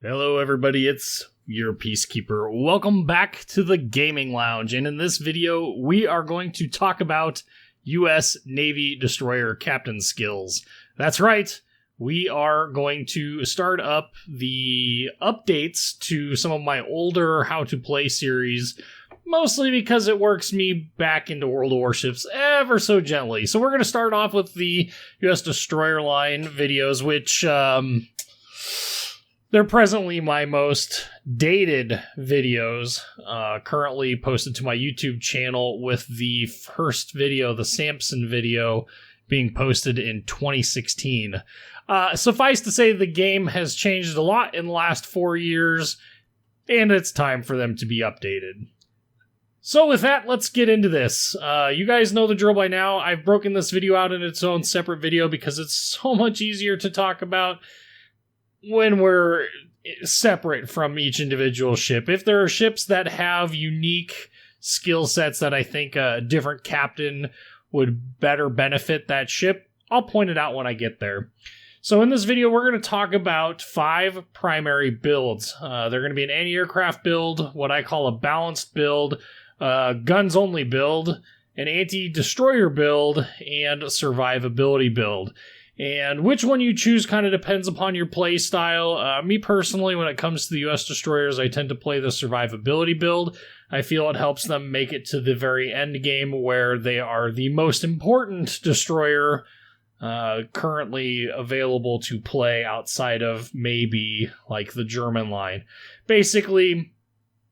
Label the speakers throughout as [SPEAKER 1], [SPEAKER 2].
[SPEAKER 1] Hello everybody, it's your Peacekeeper. Welcome back to the Gaming Lounge, and in this video we are going to talk about US Navy Destroyer Captain skills. That's right, we are going to start up the updates to some of my older How to Play series, mostly because it works me back into World of Warships ever so gently. So we're going to start off with the US Destroyer line videos, which they're presently my most dated videos, currently posted to my YouTube channel, with the first video, the Samson video, being posted in 2016. Suffice to say, the game has changed a lot in the last 4 years, and it's time for them to be updated. So with that, let's get into this. You guys know the drill by now. I've broken this video out in its own separate video because it's so much easier to talk about when we're separate from each individual ship. If there are ships that have unique skill sets that I think a different captain would better benefit that ship, I'll point it out when I get there. So in this video, we're going to talk about 5 primary builds. They're going to be an anti-aircraft build, what I call a balanced build, guns only build, an anti-destroyer build, and a survivability build. And which one you choose kind of depends upon your play style. Me personally, when it comes to the US Destroyers, I tend to play the survivability build. I feel it helps them make it to the very end game, where they are the most important destroyer currently available to play outside of maybe like the German line. Basically,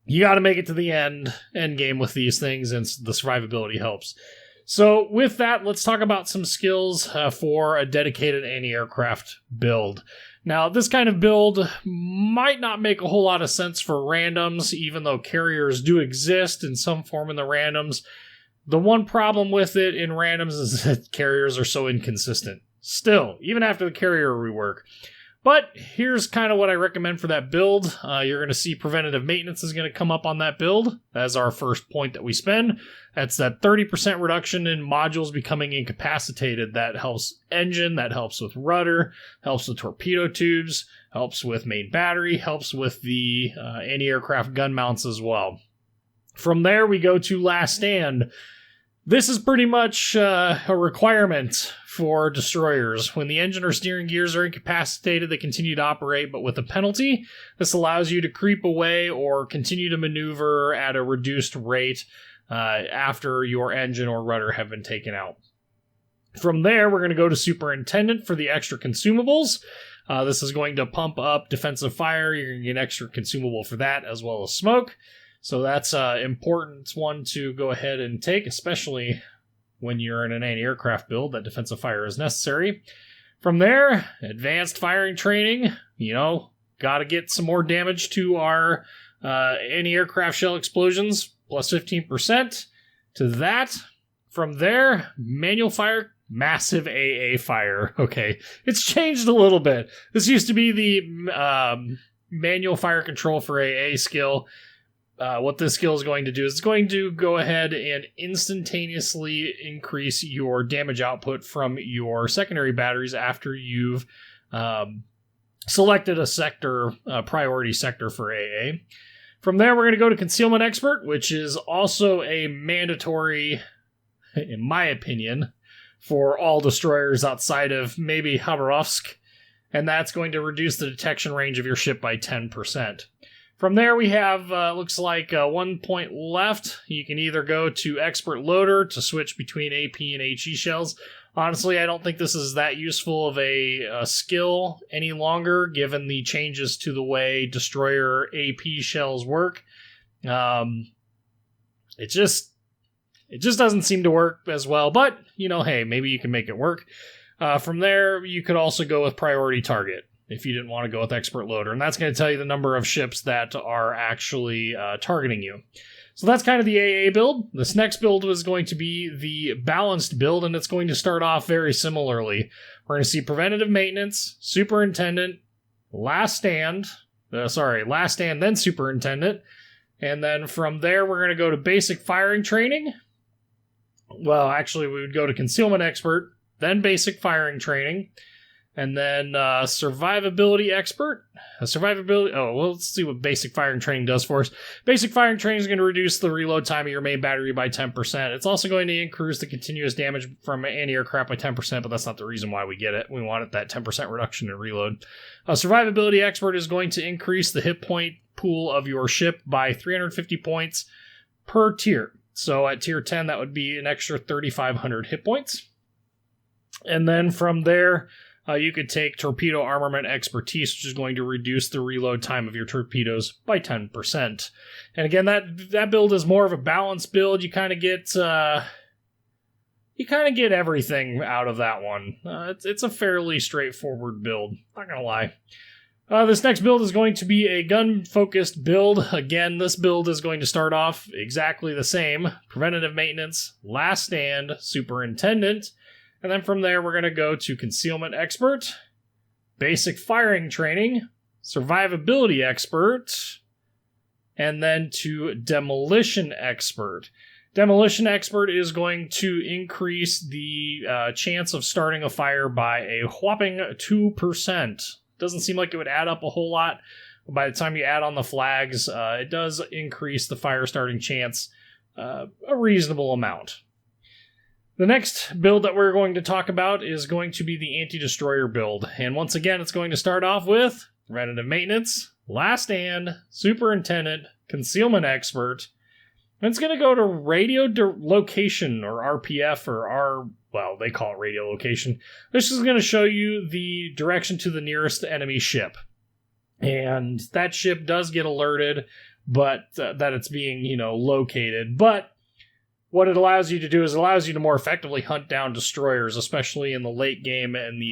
[SPEAKER 1] you got to make it to the end game with these things, and the survivability helps. So with that, let's talk about some skills for a dedicated anti-aircraft build. Now, this kind of build might not make a whole lot of sense for randoms, even though carriers do exist in some form in the randoms. The one problem with it in randoms is that carriers are so inconsistent. Still, even after the carrier rework. But here's kind of what I recommend for that build. You're going to see preventative maintenance is going to come up on that build. That's our first point that we spend. That's that 30% reduction in modules becoming incapacitated. That helps engine, that helps with rudder, helps with torpedo tubes, helps with main battery, helps with the anti-aircraft gun mounts as well. From there, we go to last stand. This is pretty much a requirement for destroyers. When the engine or steering gears are incapacitated, they continue to operate, but with a penalty. This allows you to creep away or continue to maneuver at a reduced rate after your engine or rudder have been taken out. From there, we're going to go to Superintendent for the extra consumables. This is going to pump up defensive fire. You're going to get an extra consumable for that, as well as smoke. So that's an important one to go ahead and take, especially when you're in an anti-aircraft build. That defensive fire is necessary. From there, advanced firing training. Got to get some more damage to our anti-aircraft shell explosions, plus 15% to that. From there, manual fire, massive AA fire. Okay, it's changed a little bit. This used to be the manual fire control for AA skill. What this skill is going to do is it's going to go ahead and instantaneously increase your damage output from your secondary batteries after you've selected a sector, priority sector for AA. From there, we're going to go to Concealment Expert, which is also a mandatory, in my opinion, for all destroyers outside of maybe Khabarovsk, and that's going to reduce the detection range of your ship by 10%. From there, we have, looks like 1 point left. You can either go to Expert Loader to switch between AP and HE shells. Honestly, I don't think this is that useful of a skill any longer, given the changes to the way Destroyer AP shells work. It just doesn't seem to work as well, but, hey, maybe you can make it work. From there, you could also go with Priority Target if you didn't want to go with Expert Loader, and that's going to tell you the number of ships that are actually targeting you. So that's kind of the AA build. This next build is going to be the balanced build, and it's going to start off very similarly. We're going to see preventative maintenance, Superintendent, last stand, then Superintendent, and then from there we're going to go to basic firing training. Well, actually, we would go to Concealment Expert, then basic firing training. And then Survivability Expert. Let's see what Basic Firing Training does for us. Basic Firing Training is going to reduce the reload time of your main battery by 10%. It's also going to increase the continuous damage from anti-aircraft by 10%, but that's not the reason why we get it. We wanted that 10% reduction in reload. Survivability Expert is going to increase the hit point pool of your ship by 350 points per tier. So at tier 10, that would be an extra 3,500 hit points. And then from there, you could take Torpedo Armament Expertise, which is going to reduce the reload time of your torpedoes by 10%. And again, that build is more of a balanced build. You kind of get everything out of that one. It's a fairly straightforward build, not gonna lie. This next build is going to be a gun-focused build. Again, this build is going to start off exactly the same. Preventative Maintenance, Last Stand, Superintendent. And then from there, we're going to go to Concealment Expert, Basic Firing Training, Survivability Expert, and then to Demolition Expert. Demolition Expert is going to increase the chance of starting a fire by a whopping 2%. Doesn't seem like it would add up a whole lot, but by the time you add on the flags, it does increase the fire starting chance a reasonable amount. The next build that we're going to talk about is going to be the Anti-Destroyer build. And once again, it's going to start off with Preventative Maintenance, Last Stand, Superintendent, Concealment Expert. And it's going to go to Radio Location, or RPF, or they call it Radio Location. This is going to show you the direction to the nearest enemy ship. And that ship does get alerted, but that it's being, located. But what it allows you to do is it allows you to more effectively hunt down destroyers, especially in the late game and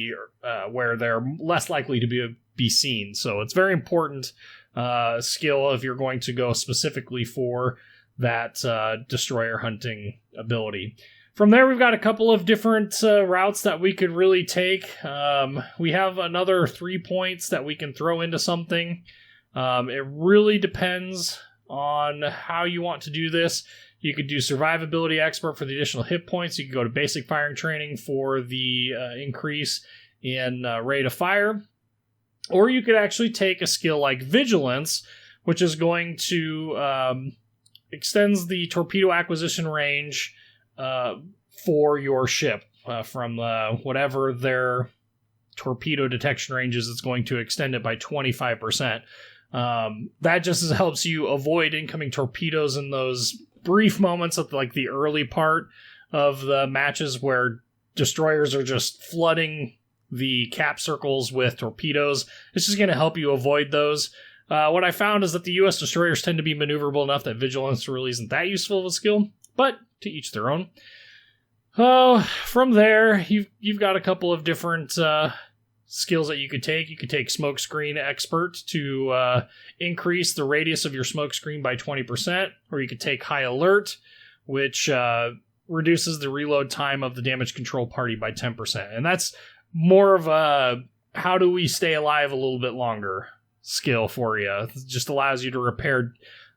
[SPEAKER 1] where they're less likely to be seen. So it's very important skill if you're going to go specifically for that destroyer hunting ability. From there, we've got a couple of different routes that we could really take. We have another 3 points that we can throw into something. It really depends on how you want to do this. You could do Survivability Expert for the additional hit points. You could go to Basic Firing Training for the increase in rate of fire. Or you could actually take a skill like Vigilance, which is going to extends the torpedo acquisition range for your ship. From whatever their torpedo detection range is, it's going to extend it by 25%. That just helps you avoid incoming torpedoes in those brief moments of the early part of the matches where destroyers are just flooding the cap circles with torpedoes. This is going to help you avoid those. What I found is that the US destroyers tend to be maneuverable enough that Vigilance really isn't that useful of a skill, but to each their own. From there, you've got a couple of different skills that you could take. You could take Smokescreen Expert to increase the radius of your smokescreen by 20%, or you could take High Alert, which reduces the reload time of the damage control party by 10%. And that's more of a how do we stay alive a little bit longer skill for you. It just allows you to repair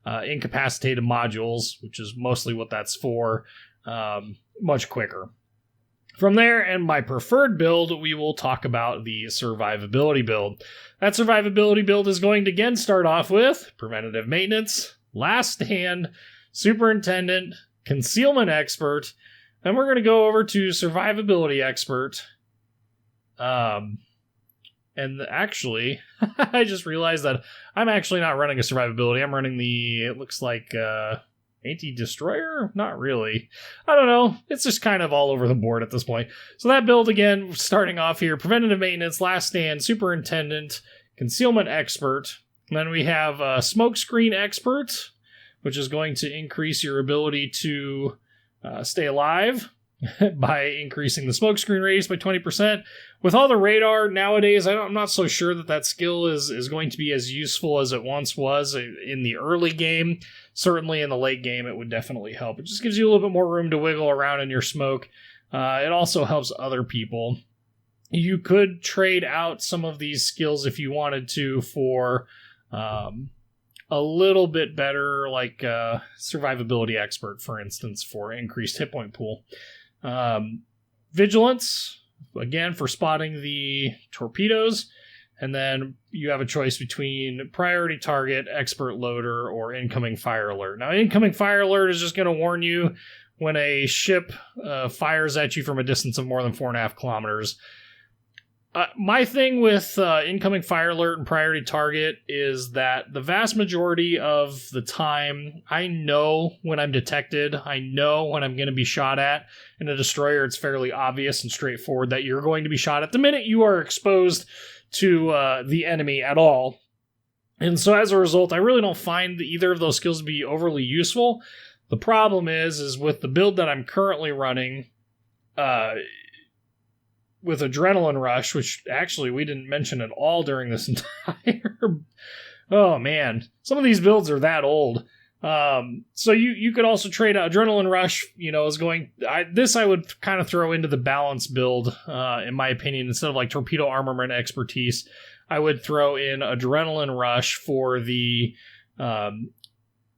[SPEAKER 1] incapacitated modules, which is mostly what that's for, much quicker. From there, and my preferred build, we will talk about the Survivability Build. That Survivability Build is going to again start off with Preventative Maintenance, Last Stand, Superintendent, Concealment Expert, and we're going to go over to Survivability Expert. And actually, I just realized that I'm actually not running a Survivability. I'm running it looks like, Anti-Destroyer? Not really. I don't know. It's just kind of all over the board at this point. So that build, again, starting off here, Preventative Maintenance, Last Stand, Superintendent, Concealment Expert. And then we have Smokescreen Expert, which is going to increase your ability to stay alive by increasing the smokescreen radius by 20%. With all the radar nowadays, I'm not so sure that skill is going to be as useful as it once was in the early game. Certainly in the late game, it would definitely help. It just gives you a little bit more room to wiggle around in your smoke. It also helps other people. You could trade out some of these skills if you wanted to for a little bit better, like Survivability Expert, for instance, for increased hit point pool. Vigilance, again, for spotting the torpedoes. And then you have a choice between priority target, expert loader, or incoming fire alert. Now, incoming fire alert is just going to warn you when a ship fires at you from a distance of more than 4.5 kilometers. My thing with incoming fire alert and priority target is that the vast majority of the time, I know when I'm detected, I know when I'm going to be shot at. In a destroyer, it's fairly obvious and straightforward that you're going to be shot at the minute you are exposed to the enemy at all. And so as a result, I really don't find either of those skills to be overly useful. The problem is with the build that I'm currently running, with Adrenaline Rush, which actually we didn't mention at all during this entire... Oh man, some of these builds are that old. So you could also trade Adrenaline Rush, is going... This I would kind of throw into the balance build, in my opinion. Instead of like Torpedo Armament Expertise, I would throw in Adrenaline Rush for the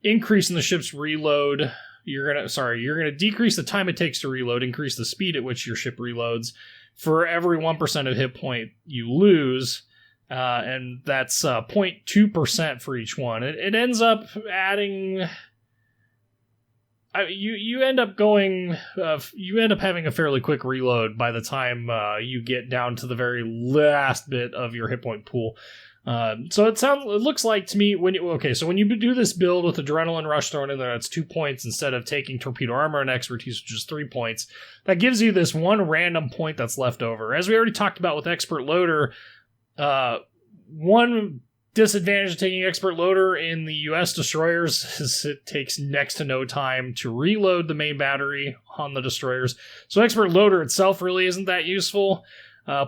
[SPEAKER 1] increase in the ship's reload. You're gonna decrease the time it takes to reload, increase the speed at which your ship reloads. For every 1% of hit point you lose, and that's 0.2% for each one. It ends up adding... You end up having a fairly quick reload by the time you get down to the very last bit of your hit point pool. So it looks like to me when you do this build with Adrenaline Rush thrown in there, that's 2 points instead of taking Torpedo Armor and Expertise, which is 3 points. That gives you this one random point that's left over. As we already talked about with Expert Loader, one disadvantage of taking Expert Loader in the US destroyers is it takes next to no time to reload the main battery on the destroyers. So Expert Loader itself really isn't that useful.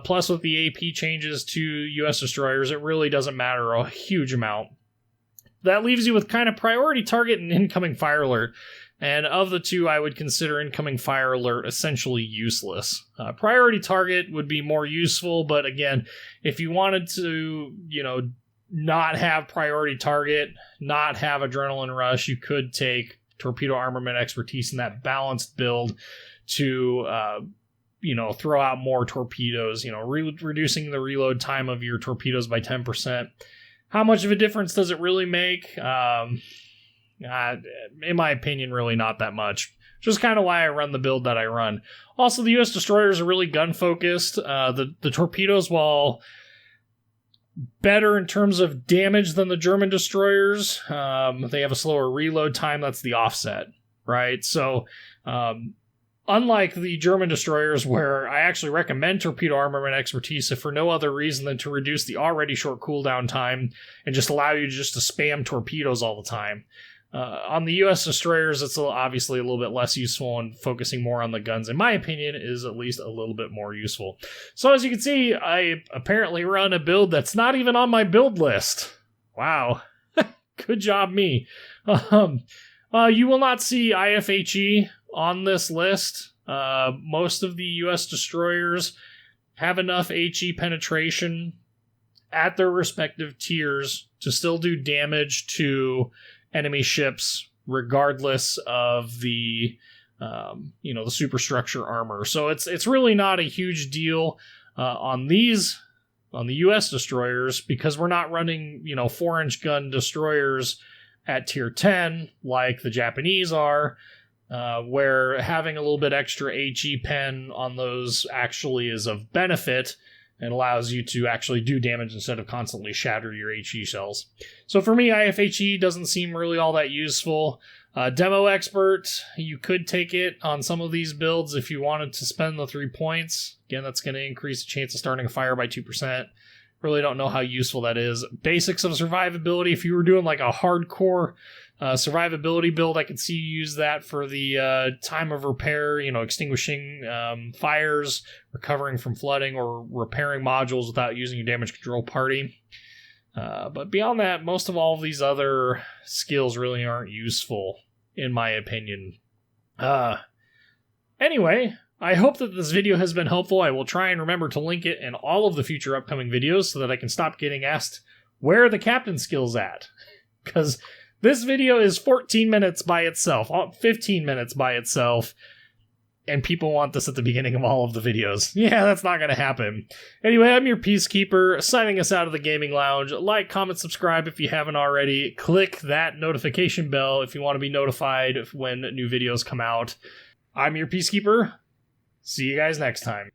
[SPEAKER 1] Plus, with the AP changes to U.S. destroyers, it really doesn't matter a huge amount. That leaves you with kind of priority target and incoming fire alert. And of the two, I would consider incoming fire alert essentially useless. Priority target would be more useful, but again, if you wanted to, not have priority target, not have Adrenaline Rush, you could take Torpedo Armament Expertise in that balanced build to... throw out more torpedoes, reducing the reload time of your torpedoes by 10%. How much of a difference does it really make? In my opinion, really not that much. Just kind of why I run the build that I run. Also, the U.S. destroyers are really gun-focused. The torpedoes, while better in terms of damage than the German destroyers, they have a slower reload time. That's the offset, right? So... unlike the German destroyers, where I actually recommend Torpedo Armament Expertise if for no other reason than to reduce the already short cooldown time and just allow you to spam torpedoes all the time. On the U.S. destroyers, it's obviously a little bit less useful, and focusing more on the guns, in my opinion, is at least a little bit more useful. So as you can see, I apparently run a build that's not even on my build list. Wow. Good job, me. You will not see IFHE on this list. Most of the U.S. destroyers have enough HE penetration at their respective tiers to still do damage to enemy ships, regardless of the the superstructure armor. So it's really not a huge deal on the U.S. destroyers, because we're not running 4-inch gun destroyers at tier 10 like the Japanese are. Where having a little bit extra HE pen on those actually is of benefit and allows you to actually do damage instead of constantly shatter your HE shells. So for me, IFHE doesn't seem really all that useful. Demo Expert, you could take it on some of these builds if you wanted to spend the 3 points. Again, that's going to increase the chance of starting a fire by 2%. Really don't know how useful that is. Basics of survivability, if you were doing like a hardcore survivability build, I could see you use that for the time of repair, extinguishing fires, recovering from flooding, or repairing modules without using your damage control party. But beyond that, most of all of these other skills really aren't useful, in my opinion. Anyway, I hope that this video has been helpful. I will try and remember to link it in all of the future upcoming videos so that I can stop getting asked, where are the captain skills at? Because this video is 14 minutes by itself, 15 minutes by itself. and people want this at the beginning of all of the videos. Yeah, that's not going to happen. Anyway, I'm your Peacekeeper, signing us out of the Gaming Lounge. Like, comment, subscribe if you haven't already. Click that notification bell if you want to be notified when new videos come out. I'm your Peacekeeper. See you guys next time.